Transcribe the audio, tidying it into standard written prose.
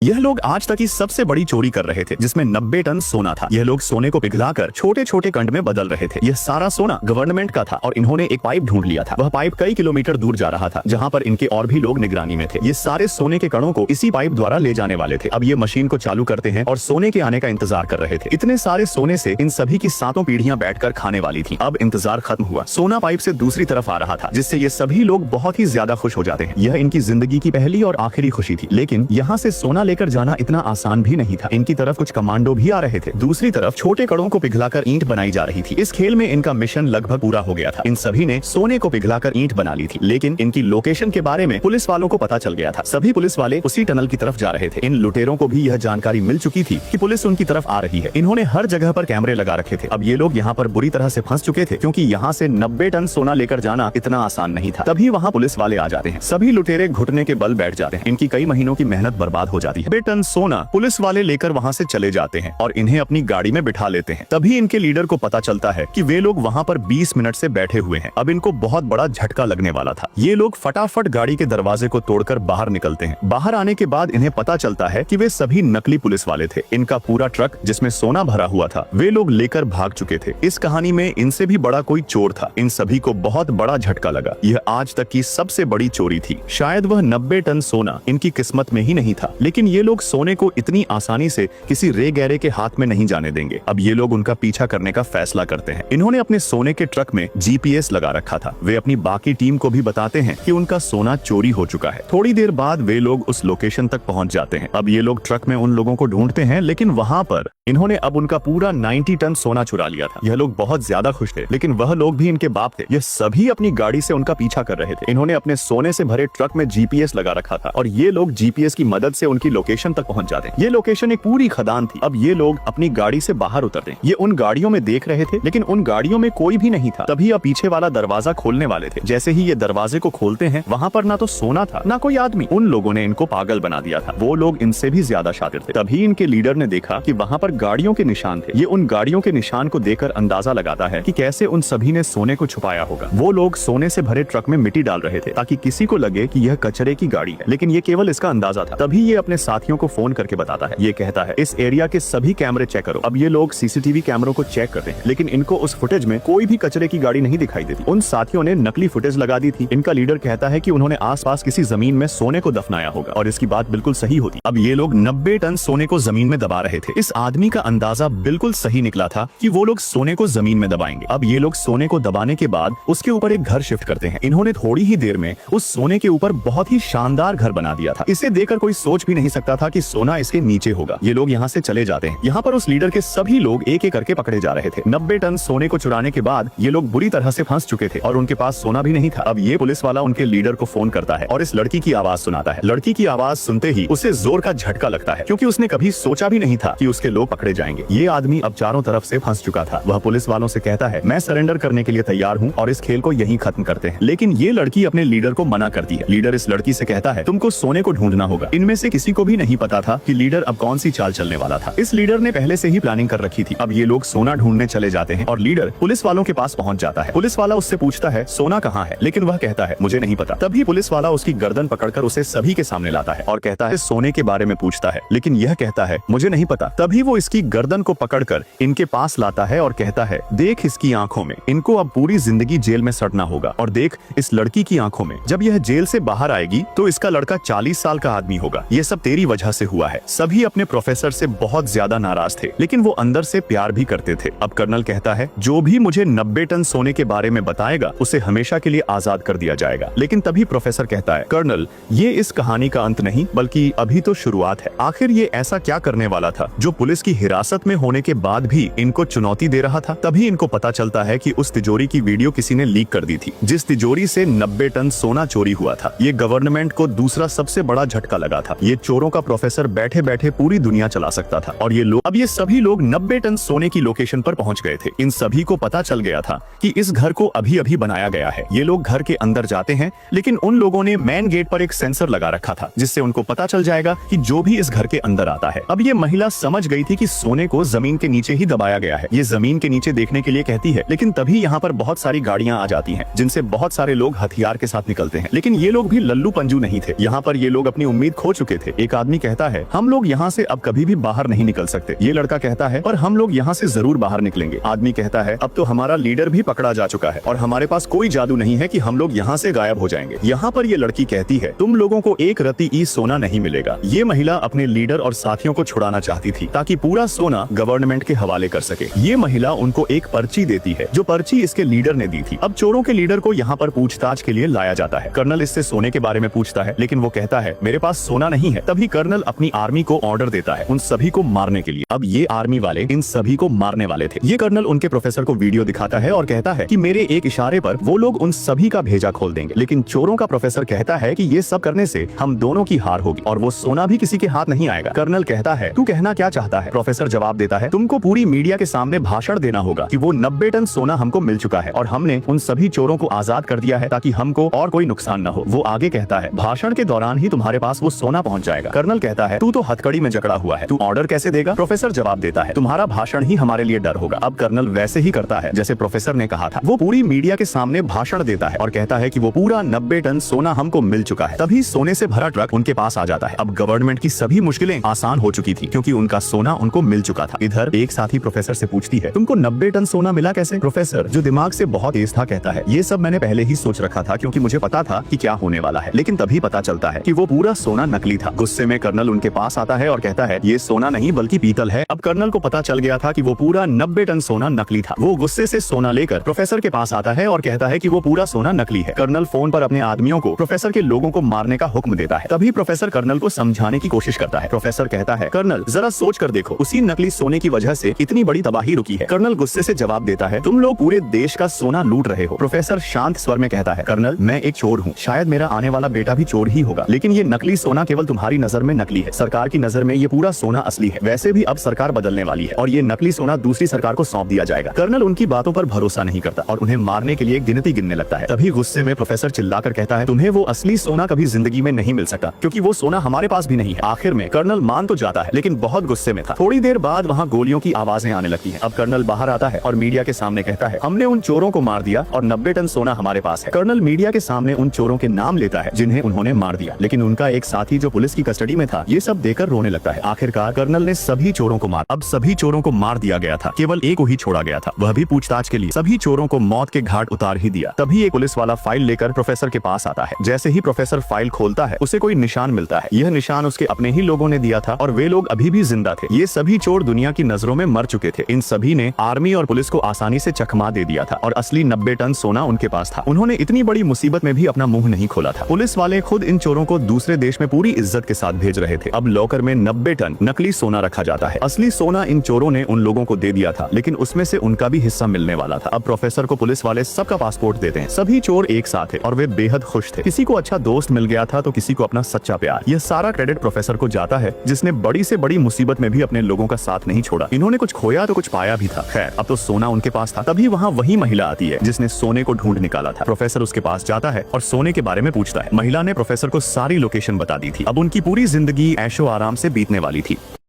यह लोग आज तक की सबसे बड़ी चोरी कर रहे थे, जिसमें 90 टन सोना था। यह लोग सोने को पिघलाकर छोटे छोटे कंड में बदल रहे थे। यह सारा सोना गवर्नमेंट का था और इन्होंने एक पाइप ढूंढ लिया था। वह पाइप कई किलोमीटर दूर जा रहा था, जहाँ पर इनके और भी लोग निगरानी में थे। ये सारे सोने के कणों को इसी पाइप द्वारा ले जाने वाले थे। अब ये मशीन को चालू करते हैं और सोने के आने का इंतजार कर रहे थे। इतने सारे सोने से इन सभी की 7 पीढ़ियां बैठकर खाने वाली थी। अब इंतजार खत्म हुआ। सोना पाइप से दूसरी तरफ आ रहा था, जिससे ये सभी लोग बहुत ही ज्यादा खुश हो जाते हैं। यह इनकी जिंदगी की पहली और आखिरी खुशी थी। लेकिन यहाँ से सोना लेकर जाना इतना आसान भी नहीं था। इनकी तरफ कुछ कमांडो भी आ रहे थे। दूसरी तरफ छोटे कणों को पिघलाकर ईंट बनाई जा रही थी। इस खेल में इनका मिशन लगभग पूरा हो गया था। इन सभी ने सोने को पिघलाकर ईंट बना ली थी, लेकिन इनकी लोकेशन के बारे में पुलिस वालों को पता चल गया था। सभी पुलिस वाले उसी टनल की तरफ जा रहे थे। इन लुटेरों को भी यह जानकारी मिल चुकी थी कि पुलिस उनकी तरफ आ रही है। इन्होंने हर जगह पर कैमरे लगा रखे थे। अब ये लोग यहाँ पर बुरी तरह से फंस चुके थे, क्योंकि यहाँ से 90 टन सोना लेकर जाना इतना आसान नहीं था। तभी वहाँ पुलिस वाले आ जाते हैं। सभी लुटेरे घुटने के बल बैठ जाते हैं। इनकी कई महीनों की मेहनत बर्बाद हो जाती है। 90 टन सोना पुलिस वाले लेकर वहाँ से चले जाते हैं और इन्हें अपनी गाड़ी में बिठा लेते हैं। तभी इनके लीडर को पता चलता है कि वे लोग वहाँ पर 20 मिनट से बैठे हुए हैं। अब इनको बहुत बड़ा झटका लगने वाला था। ये लोग फटाफट गाड़ी के दरवाजे को तोड़कर बाहर निकलते हैं। बाहर आने के बाद इन्हें पता चलता है कि वे सभी नकली पुलिस वाले थे। इनका पूरा ट्रक जिसमें सोना भरा हुआ था वे लोग लेकर भाग चुके थे। इस कहानी में इनसे भी बड़ा कोई चोर था। इन सभी को बहुत बड़ा झटका लगा। यह आज तक की सबसे बड़ी चोरी थी। शायद वह 90 टन सोना इनकी किस्मत में ही नहीं था, लेकिन ये लोग सोने को इतनी आसानी से किसी रे गहरे के हाथ में नहीं जाने देंगे। अब ये लोग उनका पीछा करने का फैसला करते हैं। इन्होंने अपने सोने के ट्रक में GPS लगा रखा था। वे अपनी बाकी टीम को भी बताते हैं कि उनका सोना चोरी हो चुका है। थोड़ी देर बाद वे लोग उस लोकेशन तक पहुंच जाते हैं। अब ये लोग ट्रक में उन लोगों को ढूंढते हैं, लेकिन वहां पर इन्होंने अब उनका पूरा 90 टन सोना चुरा लिया था। यह लोग बहुत ज्यादा खुश थे, लेकिन वह लोग भी इनके बाप थे। यह सभी अपनी गाड़ी से उनका पीछा कर रहे थे। इन्होंने अपने सोने से भरे ट्रक में GPS लगा रखा था और ये लोग GPS की मदद से उनकी लोकेशन तक पहुंच जाते हैं। ये लोकेशन एक पूरी खदान थी। अब ये लोग अपनी गाड़ी से बाहर उतरते हैं। ये उन गाड़ियों में देख रहे थे, लेकिन उन गाड़ियों में कोई भी नहीं था। तभी अब पीछे वाला दरवाजा खोलने वाले थे। जैसे ही ये दरवाजे को खोलते हैं, वहाँ पर ना तो सोना था ना कोई आदमी। उन लोगों ने इनको पागल बना दिया था। वो लोग इनसे भी ज्यादा शातिर थे। तभी इनके लीडर ने देखा कि वहाँ पर गाड़ियों के निशान थे। ये उन गाड़ियों के निशान को देखकर अंदाजा लगाता है कि कैसे उन सभी ने सोने को छुपाया होगा। वो लोग सोने से भरे ट्रक में मिट्टी डाल रहे थे ताकि किसी को लगे कि यह कचरे की गाड़ी है, लेकिन ये केवल इसका अंदाजा था। तभी ये अपने साथियों को फोन करके बताता है। ये कहता है, इस एरिया के सभी कैमरे चेक करो। अब ये लोग CCTV कैमरों को चेक करते हैं, लेकिन इनको उस फुटेज में कोई भी कचरे की गाड़ी नहीं दिखाई देती। उन साथियों ने नकली फुटेज लगा दी थी। इनका लीडर कहता है कि उन्होंने आसपास किसी जमीन में सोने को दफनाया होगा और इसकी बात बिल्कुल सही होती। अब ये लोग 90 टन सोने को जमीन में दबा रहे थे। इस आदमी का अंदाजा बिल्कुल सही निकला था कि वो लोग सोने को जमीन में दबाएंगे। अब ये लोग सोने को दबाने के बाद उसके ऊपर एक घर शिफ्ट करते हैं। इन्होंने थोड़ी ही देर में उस सोने के ऊपर बहुत ही शानदार घर बना दिया था। इसे देखकर कोई सोच भी नहीं सकता था कि सोना इसके नीचे होगा। ये लोग यहाँ से चले जाते हैं। यहाँ पर उस लीडर के सभी लोग एक एक करके पकड़े जा रहे थे। 90 टन सोने को चुराने के बाद ये लोग बुरी तरह से फंस चुके थे और उनके पास सोना भी नहीं था। अब ये पुलिस वाला उनके लीडर को फोन करता है और इस लड़की की आवाज सुनाता है। लड़की की आवाज सुनते ही उसे जोर का झटका लगता है, क्योंकि उसने कभी सोचा भी नहीं था कि उसके लोग पकड़े जाएंगे। ये आदमी अब चारों तरफ से फंस चुका था। वह पुलिस वालों से कहता है, मैं सरेंडर करने के लिए तैयार हूँ और इस खेल को यहीं खत्म करते हैं। लेकिन ये लड़की अपने लीडर को मना करती है। लीडर इस लड़की से कहता है, तुमको सोने को ढूंढना होगा। इनमें से किसी को भी नहीं पता था कि लीडर अब कौन सी चाल चलने वाला था। इस लीडर ने पहले से ही प्लानिंग कर रखी थी। अब ये लोग सोना ढूंढने चले जाते हैं और लीडर पुलिस वालों के पास पहुंच जाता है। पुलिस वाला उससे पूछता है, सोना कहाँ है, लेकिन वह कहता है, मुझे नहीं पता। तभी पुलिस वाला उसकी गर्दन पकड़कर उसे सभी के सामने लाता है और कहता है, सोने के बारे में पूछता है, लेकिन यह कहता है, मुझे नहीं पता। तभी वो इसकी गर्दन को पकड़कर इनके पास लाता है और कहता है, देख इसकी आंखों में, इनको अब पूरी जिंदगी जेल में सड़ना होगा। और देख इस लड़की की आंखों में, जब यह जेल से बाहर आएगी तो इसका लड़का 40 साल का आदमी होगा। ये सब तेरी वजह से हुआ है। सभी अपने प्रोफेसर से बहुत ज्यादा नाराज थे, लेकिन वो अंदर से प्यार भी करते थे। अब कर्नल कहता है, जो भी मुझे 90 टन सोने के बारे में बताएगा उसे हमेशा के लिए आजाद कर दिया जाएगा। लेकिन तभी प्रोफेसर कहता है, कर्नल ये इस कहानी का अंत नहीं बल्कि अभी तो शुरुआत है। आखिर ये ऐसा क्या करने वाला था जो पुलिस की हिरासत में होने के बाद भी इनको चुनौती दे रहा था। तभी इनको पता चलता है कि उस तिजोरी की वीडियो किसी ने लीक कर दी थी, जिस तिजोरी से 90 टन सोना चोरी हुआ था। ये गवर्नमेंट को दूसरा सबसे बड़ा झटका लगा था। ये चोरों का प्रोफेसर बैठे बैठे पूरी दुनिया चला सकता था। और ये सभी लोग 90 टन सोने की लोकेशन पर पहुंच गए थे। इन सभी को पता चल गया था कि इस घर को अभी अभी बनाया गया है। ये लोग घर के अंदर जाते हैं, लेकिन उन लोगों ने मेन गेट पर एक सेंसर लगा रखा था, जिससे उनको पता चल जाएगा कि जो भी इस घर के अंदर आता है। अब ये महिला समझ गई थी कि सोने को जमीन के नीचे ही दबाया गया है। ये जमीन के नीचे देखने के लिए कहती है, लेकिन तभी यहाँ पर बहुत सारी गाड़ियां आ जाती हैं, जिनसे बहुत सारे लोग हथियार के साथ निकलते हैं। लेकिन ये लोग भी लल्लू पंजू नहीं थे। यहाँ पर ये लोग अपनी उम्मीद खो चुके थे। एक आदमी कहता है, हम लोग यहाँ से अब कभी भी बाहर नहीं निकल सकते। ये लड़का कहता है, पर हम लोग यहाँ से जरूर बाहर निकलेंगे। आदमी कहता है, अब तो हमारा लीडर भी पकड़ा जा चुका है और हमारे पास कोई जादू नहीं है कि हम लोग यहाँ से गायब हो जाएंगे। यहाँ पर ये लड़की कहती है, तुम लोगों को एक रत्ती ई सोना नहीं मिलेगा। ये महिला अपने लीडर और साथियों को छुड़ाना चाहती थी ताकि पूरा सोना गवर्नमेंट के हवाले कर सके। ये महिला उनको एक पर्ची देती है, जो पर्ची इसके लीडर ने दी थी। अब चोरों के लीडर को यहाँ पर पूछताछ के लिए लाया जाता है। कर्नल इससे सोने के बारे में पूछता है, लेकिन वो कहता है, मेरे पास सोना नहीं है। तभी कर्नल अपनी आर्मी को ऑर्डर देता है उन सभी को मारने के लिए। अब ये आर्मी वाले इन सभी को मारने वाले थे। ये कर्नल उनके प्रोफेसर को वीडियो दिखाता है और कहता है कि मेरे एक इशारे पर वो लोग उन सभी का भेजा खोल देंगे। लेकिन चोरों का प्रोफेसर कहता है कि ये सब करने से हम दोनों की हार होगी और वो सोना भी किसी के हाथ नहीं आएगा। कर्नल कहता है, तू कहना क्या चाहता है? प्रोफेसर जवाब देता है, तुमको पूरी मीडिया के सामने भाषण देना होगा कि वो 90 टन सोना हमको मिल चुका है और हमने उन सभी चोरों को आजाद कर दिया है ताकि हमको और कोई नुकसान न हो। वो आगे कहता है, भाषण के दौरान ही तुम्हारे पास वो सोना पहुंच जाएगा। कर्नल कहता है, तू तो हथकड़ी में जकड़ा हुआ है, तू ऑर्डर कैसे देगा? प्रोफेसर जवाब देता है, तुम्हारा भाषण ही हमारे लिए डर होगा। अब कर्नल वैसे ही करता है जैसे प्रोफेसर ने कहा था। वो पूरी मीडिया के सामने भाषण देता है और कहता है कि वो पूरा 90 टन सोना हमको मिल चुका है। तभी सोने से भरा ट्रक उनके पास आ जाता है। अब गवर्नमेंट की सभी मुश्किलें आसान हो चुकी थी क्योंकि उनका सोना उनको मिल चुका था। इधर एक साथी प्रोफेसर से पूछती है, तुमको 90 टन सोना मिला कैसे? प्रोफेसर, जो दिमाग से बहुत तेज था, कहता है, ये सब मैंने पहले ही सोच रखा था क्योंकि मुझे पता था कि क्या होने वाला है। लेकिन तभी पता चलता है कि वो पूरा सोना नकली था। गुस्से में कर्नल उनके पास आता है और कहता है, ये सोना नहीं बल्कि पीतल है। अब कर्नल को पता चल गया था कि वो पूरा 90 टन सोना नकली था। वो गुस्से से सोना लेकर प्रोफेसर के पास आता है और कहता है कि वो पूरा सोना नकली है। कर्नल फोन पर अपने आदमियों को प्रोफेसर के लोगों को मारने का हुक्म देता है। तभी प्रोफेसर कर्नल को समझाने की कोशिश करता है। प्रोफेसर कहता है, कर्नल जरा सोच कर देखो, उसी नकली सोने की वजह से इतनी बड़ी तबाही रुकी है। कर्नल गुस्से से जवाब देता है, तुम लोग पूरे देश का सोना लूट रहे हो। प्रोफेसर शांत स्वर में कहता है, कर्नल मैं एक चोर हूँ, शायद मेरा आने वाला बेटा भी चोर ही होगा, लेकिन ये नकली सोना केवल तुम्हारी नजर में नकली है। सरकार की नजर में ये पूरा सोना असली है। वैसे भी अब सरकार बदलने वाली है और ये नकली सोना दूसरी सरकार को सौंप दिया जाएगा। कर्नल उनकी बातों पर भरोसा नहीं करता और उन्हें मारने के लिए एक गिनती गिनने लगता है। तभी गुस्से में प्रोफेसर चिल्लाकर कहता है, तुम्हें वो असली सोना कभी जिंदगी में नहीं मिल सकता क्योंकि वो सोना हमारे पास भी नहीं है। आखिर में कर्नल मान तो जाता है, लेकिन बहुत गुस्से में था। थोड़ी देर बाद वहाँ गोलियों की आवाजें आने लगती हैं। अब कर्नल बाहर आता है और मीडिया के सामने कहता है, हमने उन चोरों को मार दिया और 90 टन सोना हमारे पास है। कर्नल मीडिया के सामने उन चोरों के नाम लेता है जिन्हें उन्होंने मार दिया, लेकिन उनका एक साथी जो पुलिस की कस्टडी में था ये सब देखकर रोने लगता है। आखिरकार कर्नल ने सभी चोरों को मार अब सभी चोरों को मार दिया गया था, केवल एक को ही छोड़ा गया था, वह भी पूछताछ के लिए। सभी चोरों को मौत के घाट उतार ही दिया। तभी एक पुलिस वाला फाइल लेकर प्रोफेसर के पास आता है। जैसे ही प्रोफेसर फाइल खोलता है उसे कोई निशान मिलता है। यह निशान उसके अपने ही लोगों ने दिया था और वे लोग अभी भी जिंदा थे। ये सभी चोर दुनिया की नजरों में मर चुके थे। इन सभी ने आर्मी और पुलिस को आसानी से चकमा दे दिया था और असली 90 टन सोना उनके पास था। उन्होंने इतनी बड़ी मुसीबत में भी अपना मुंह नहीं खोला था। पुलिस वाले खुद इन चोरों को दूसरे देश में पूरी इज्जत के साथ भेज रहे थे। अब लॉकर में 90 टन नकली सोना रखा जाता है। असली सोना इन चोरों ने उन लोगों को दे दिया था, लेकिन उसमें से उनका भी हिस्सा मिलने वाला था। अब प्रोफेसर को पुलिस वाले सबका पासपोर्ट देते हैं। सभी चोर एक साथ थे और वे बेहद खुश थे। किसी को अच्छा दोस्त मिल गया था तो किसी को अपना सच्चा प्यार। यह सारा क्रेडिट प्रोफेसर को जाता है जिसने बड़ी से बड़ी मुसीबत में भी अपने लोगों का साथ नहीं छोड़ा। इन्होंने कुछ खोया तो कुछ पाया भी था। खैर अब तो सोना उनके पास था। तभी वहाँ वही महिला आती है जिसने सोने को ढूंढ निकाला था। प्रोफेसर उसके पास जाता है और सोने के बारे में पूछता है। महिला ने प्रोफेसर को सारी लोकेशन बता दी थी। अब उनकी पूरी जिंदगी ऐशो आराम से बीतने वाली थी।